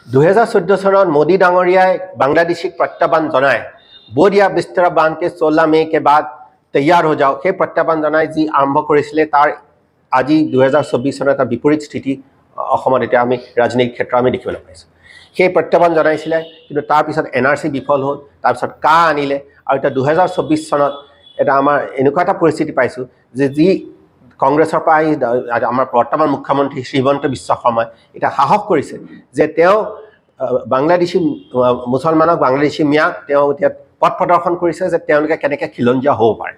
2014 চনত मोदी डांगरियाय बांग्लादेशी प्रत्याह्वान जनाय बोध या बिस्तर बांध के 16 मई के बाद तैयार हो जाओ সেই प्रत्याह्वान जनाय जी आरम्भ কৰিছিলে তাৰ আজি 2024 চনত এটা বিপৰীত স্থিতি অসমত এটা আমি ৰাজনৈতিক ক্ষেত্ৰ আমি দেখিবলৈ পাইছো সেই প্ৰত্যাহ্বান জনাইছিলে কিন্তু তাৰ পিছত এনআৰসি বিফল হ'ল তাৰ পিছত কা আনিলে আৰু এটা 2024 চনত এটা আমাৰ এনেকুৱা এটা পৰিস্থিতি পাইছো যে যি কংগ্ৰেছৰ পৰা আমাৰ বৰ্তমান মুখ্যমন্ত্ৰী শ্ৰীমন্ত বিশ্ব শৰ্মা এটা সাহস কৰিছে যে তেওঁ বাংলাদেশী মুছলমানক বাংলাদেশী মিয়া তেওঁ এতিয়া পথ প্ৰদৰ্শন কৰিছে যে তেওঁলোকে কেনেকৈ খিলঞ্জীয়া হ'ব পাৰে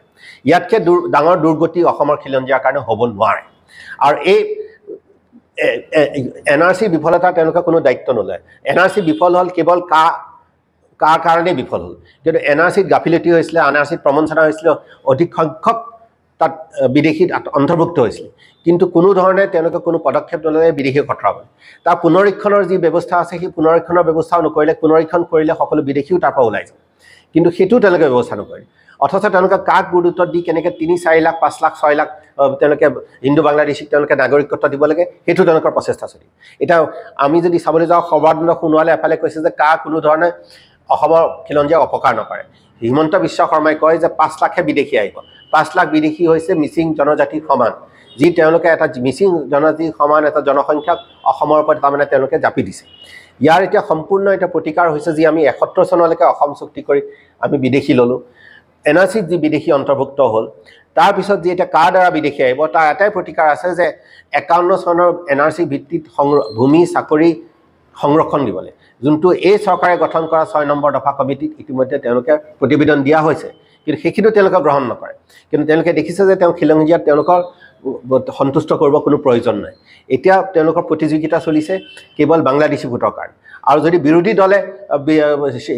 ইয়াতকৈ ডাঙৰ দুৰ্গতি অসমৰ খিলঞ্জীয়াৰ কাৰণে হ'ব নোৱাৰে আৰু এই এনআৰসি বিফলতা তেওঁলোকে কোনো দায়িত্ব নলয় এনআৰসি বিফল হ'ল কেৱল কাৰ কাৰণে বিফল হ'ল কিন্তু এনআৰসিত গাফিলতি হৈছিলে এনআৰসিত প্ৰমঞ্চনা হৈছিলে অধিক সংখ্যক তাত বিদেশী অন্তৰ্ভুক্ত হৈছিল কিন্তু কোনো ধৰণে তেওঁলোকে কোনো পদক্ষেপ নলয় বিদেশী খটৰাবলৈ তাৰ পুনৰীক্ষণৰ যি ব্যৱস্থা আছে সেই পুনৰীক্ষণৰ ব্যৱস্থাও নকৰিলে পুনৰীক্ষণ কৰিলে সকলো বিদেশীও তাৰ পৰা ওলাই যায় কিন্তু সেইটো তেওঁলোকে ব্যৱস্থা নকৰে অথচ তেওঁলোকে কাক গুৰুত্ব দি কেনেকৈ 3-4 লাখ 5 লাখ 6 লাখ তেওঁলোকে হিন্দু বাংলাদেশীক তেওঁলোকে নাগৰিকত্ব দিব লাগে সেইটো তেওঁলোকৰ প্ৰচেষ্টা চলি এতিয়া আমি যদি চাবলৈ যাওঁ সৰ্বানন্দ সোণোৱালে এফালে কৈছে যে কা কোনো ধৰণে অসমৰ খিলঞ্জীয়াক অপকাৰ নকৰে হিমন্ত বিশ্ব শৰ্মাই কয় যে 5 লাখে বিদেশী আহিব 5 লাখ বিদেশী হৈছে মিচিং জনজাতিৰ সমান যি তেওঁলোকে এটা মিচিং জনজাতিৰ সমান এটা জনসংখ্যাক অসমৰ ওপৰত তাৰমানে তেওঁলোকে জাপি দিছে ইয়াৰ এতিয়া সম্পূৰ্ণ এটা প্ৰতিকাৰ হৈছে যি আমি 71 চনলৈকে অসম চুক্তি কৰি আমি বিদেশী ললো এনআৰসিত যি বিদেশী অন্তৰ্ভুক্ত হ'ল তাৰ পিছত যি এটা কাৰ দ্বাৰা বিদেশী আহিব তাৰ এটাই প্ৰতিকাৰ আছে যে 51 চনৰ এনআৰসি ভিত্তিত ভূমি চাকৰি সংৰক্ষণ দিবলৈ যোনটো এই চৰকাৰে গঠন কৰা 6 নম্বৰ দফা কমিটিত ইতিমধ্যে তেওঁলোকে প্ৰতিবেদন দিয়া হৈছে কিন্তু সেইখিনিও তেওঁলোকে গ্ৰহণ নকৰে কিন্তু তেওঁলোকে দেখিছে যে তেওঁ খিলঞ্জীয়াত তেওঁলোকৰ সন্তুষ্ট কৰিব কোনো প্ৰয়োজন নাই এতিয়া তেওঁলোকৰ প্ৰতিযোগিতা চলিছে কেৱল বাংলাদেশী ভোটৰ কাৰণে আৰু যদি বিৰোধী দলে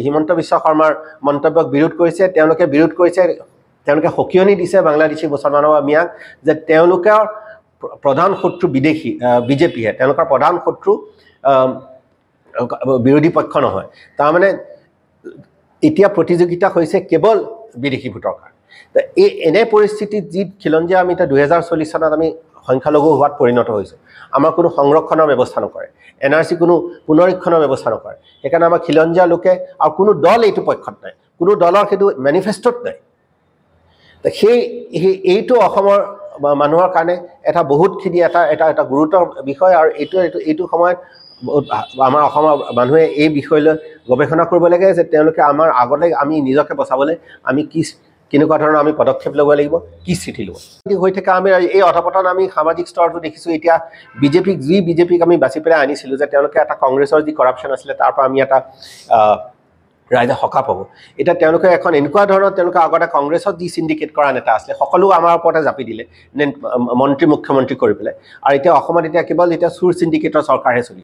হিমন্ত বিশ্ব শৰ্মাৰ মন্তব্যক বিৰোধ কৰিছে তেওঁলোকে সকিয়নি দিছে বাংলাদেশী মুছলমানৰ মিয়াক যে তেওঁলোকৰ প্ৰধান শত্ৰু বিদেশী বিজেপিহে তেওঁলোকৰ প্ৰধান শত্ৰু বিৰোধী পক্ষ নহয় তাৰমানে এতিয়া প্ৰতিযোগিতা হৈছে কেৱল বিদেশী ভোটৰ কাৰণে এই এনে পৰিস্থিতিত যি খিলঞ্জীয়া আমি এতিয়া 2040 চনত আমি সংখ্যালঘু হোৱাত পৰিণত হৈছোঁ আমাৰ কোনো সংৰক্ষণৰ ব্যৱস্থা নকৰে এনআৰসি কোনো পুনৰীক্ষণৰ ব্যৱস্থা নকৰে সেইকাৰণে আমাৰ খিলঞ্জীয়া লোকে আৰু কোনো দল এইটো পক্ষত নাই কোনো দলৰ সেইটো মেনিফেষ্টত নাই সেই এইটো অসমৰ মানুহৰ কাৰণে এটা বহুতখিনি এটা গুৰুতৰ বিষয় আৰু এইটো সময়ত আমাৰ অসমৰ মানুহে এই বিষয়লৈ গৱেষণা কৰিব লাগে যে তেওঁলোকে আমাৰ আগলৈ আমি নিজকে বচাবলৈ আমি কেনেকুৱা ধৰণৰ আমি পদক্ষেপ ল'ব লাগিব কি স্থিতি ল'ব হৈ থাকে আমি এই অধপতন আমি সামাজিক স্তৰটো দেখিছোঁ এতিয়া বিজেপিক আমি বাছি পেলাই আনিছিলোঁ যে তেওঁলোকে এটা কংগ্ৰেছৰ যি কৰাপশ্যন আছিলে তাৰ পৰা আমি এটা ৰাইজে সকাহ পাব এতিয়া তেওঁলোকে এখন এনেকুৱা ধৰণৰ তেওঁলোকে আগতে কংগ্ৰেছত যি চিণ্ডিকেট কৰা নেতা আছিলে সকলো আমাৰ ওপৰতে জাপি দিলে মুখ্যমন্ত্ৰী কৰি পেলাই আৰু এতিয়া অসমত এতিয়া কেৱল এতিয়া চুৰ চিণ্ডিকেটৰ চৰকাৰহে চলি